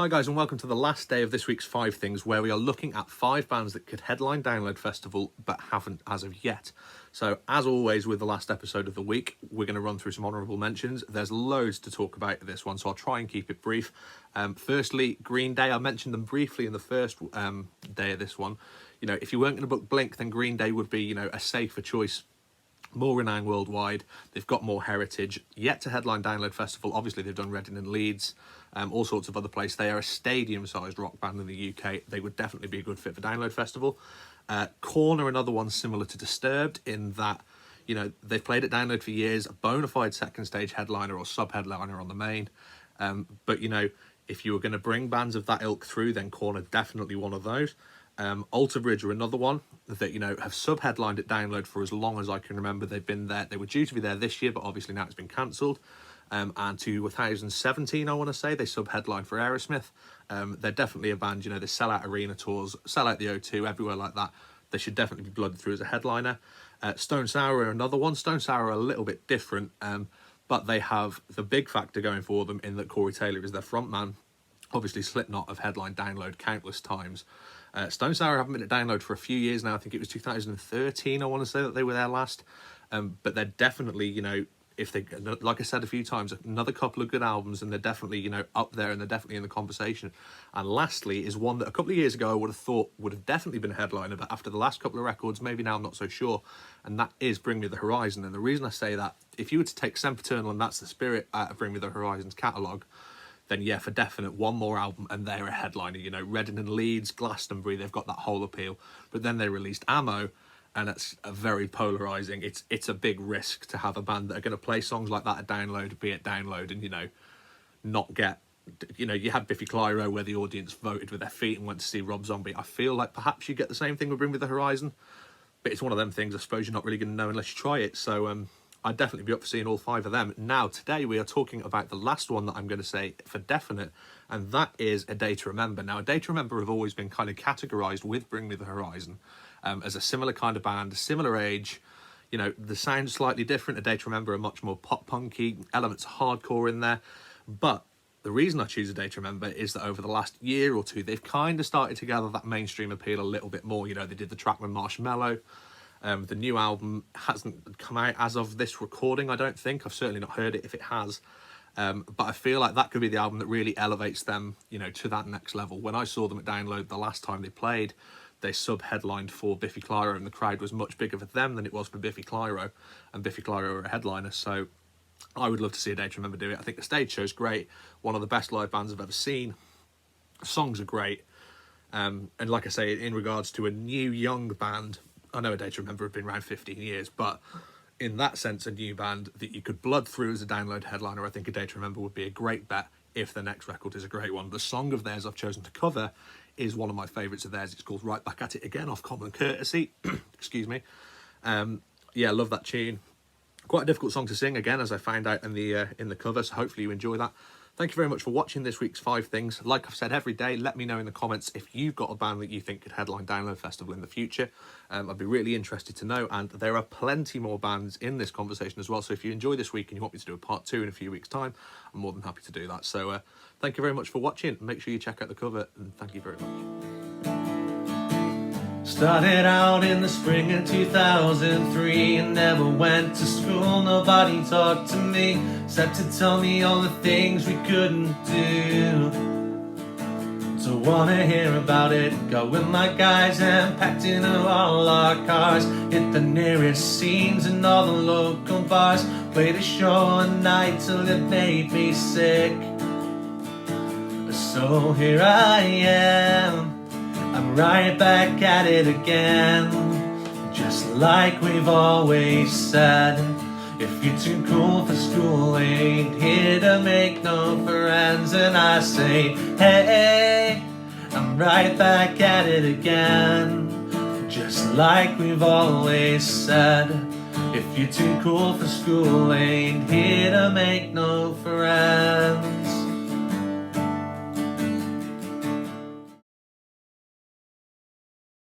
Hi guys, and welcome to the last day of this week's 5 Things, where we are looking at 5 bands that could headline Download Festival but haven't as of yet. So as always with the last episode of the week, we're going to run through some honourable mentions. There's loads to talk about this one, so I'll try and keep it brief. Firstly, Green Day. I mentioned them briefly in the first day of this one. You know, if you weren't going to book Blink, then Green Day would be, a safer choice. More renowned worldwide, they've got more heritage, yet to headline Download Festival. Obviously they've done Reading and Leeds, all sorts of other places. They are a stadium-sized rock band in the UK. They would definitely be a good fit for Download Festival. Korn are another one similar to Disturbed in that, they've played at Download for years, a bona fide second stage headliner or sub-headliner on the main. But if you were going to bring bands of that ilk through, then Korn are definitely one of those. Alter Bridge are another one that, have sub-headlined at Download for as long as I can remember. They've been there. They were due to be there this year, but obviously now it's been cancelled. And 2017, I want to say, they sub-headlined for Aerosmith. They're definitely a band, they sell out arena tours, sell out the O2, everywhere like that. They should definitely be blooded through as a headliner. Stone Sour are another one. Stone Sour are a little bit different, but they have the big factor going for them in that Corey Taylor is their frontman. Obviously, Slipknot have headlined Download countless times. Stone Sour haven't been at Download for a few years now. I think it was 2013, I want to say, that they were there last. But they're definitely, if they, like I said a few times, another couple of good albums, and they're definitely, up there, and they're definitely in the conversation. And lastly is one that a couple of years ago I would have thought would have definitely been a headliner, but after the last couple of records, maybe now I'm not so sure. And that is Bring Me the Horizon. And the reason I say that, if you were to take Sempiternal and That's the Spirit out of Bring Me the Horizon's catalogue, then yeah, for definite, one more album and they're a headliner. Reading and Leeds, Glastonbury, they've got that whole appeal. But then they released Ammo, and it's a very polarising. It's a big risk to have a band that are going to play songs like that at Download, be at Download, and, not get... you had Biffy Clyro, where the audience voted with their feet and went to see Rob Zombie. I feel like perhaps you get the same thing with Bring Me the Horizon, but it's one of them things I suppose you're not really going to know unless you try it. So, I'd definitely be up for seeing all 5 of them. Now, today we are talking about the last one that I'm going to say for definite, and that is A Day to Remember. Now, A Day to Remember have always been kind of categorised with Bring Me the Horizon as a similar kind of band, similar age. The sound's slightly different. A Day to Remember are much more pop-punky, elements of hardcore in there. But the reason I choose A Day to Remember is that over the last year or two, they've kind of started to gather that mainstream appeal a little bit more. They did the track with Marshmello. The new album hasn't come out as of this recording, I don't think. I've certainly not heard it if it has. But I feel like that could be the album that really elevates them, to that next level. When I saw them at Download the last time they played, they sub-headlined for Biffy Clyro, and the crowd was much bigger for them than it was for Biffy Clyro. And Biffy Clyro are a headliner, so I would love to see A Day to Remember do it. I think the stage show's great. One of the best live bands I've ever seen. The songs are great. And like I say, in regards to a new, young band... I know A Day to Remember have been around 15 years, but in that sense, a new band that you could blood through as a Download headliner, I think A Day to Remember would be a great bet if the next record is a great one. The song of theirs I've chosen to cover is one of my favourites of theirs. It's called Right Back At It Again off Common Courtesy. Excuse me. Yeah, love that tune. Quite a difficult song to sing, again, as I found out in the cover, so hopefully you enjoy that. Thank you very much for watching this week's 5 Things. Like I've said every day, let me know in the comments if you've got a band that you think could headline Download Festival in the future. I'd be really interested to know, and there are plenty more bands in this conversation as well, so if you enjoy this week and you want me to do a part 2 in a few weeks' time, I'm more than happy to do that. So thank you very much for watching. Make sure you check out the cover, and thank you very much. Started out in the spring of 2003 and never went to school. Nobody talked to me except to tell me all the things we couldn't do. Don't wanna hear about it. Go with my guys and packed in all our cars. Hit the nearest scenes and all the local bars. Played a show at night till it made me sick. So here I am, I'm right back at it again. Just like we've always said, if you're too cool for school, ain't here to make no friends. And I say, hey, I'm right back at it again. Just like we've always said, if you're too cool for school, ain't here to make no friends.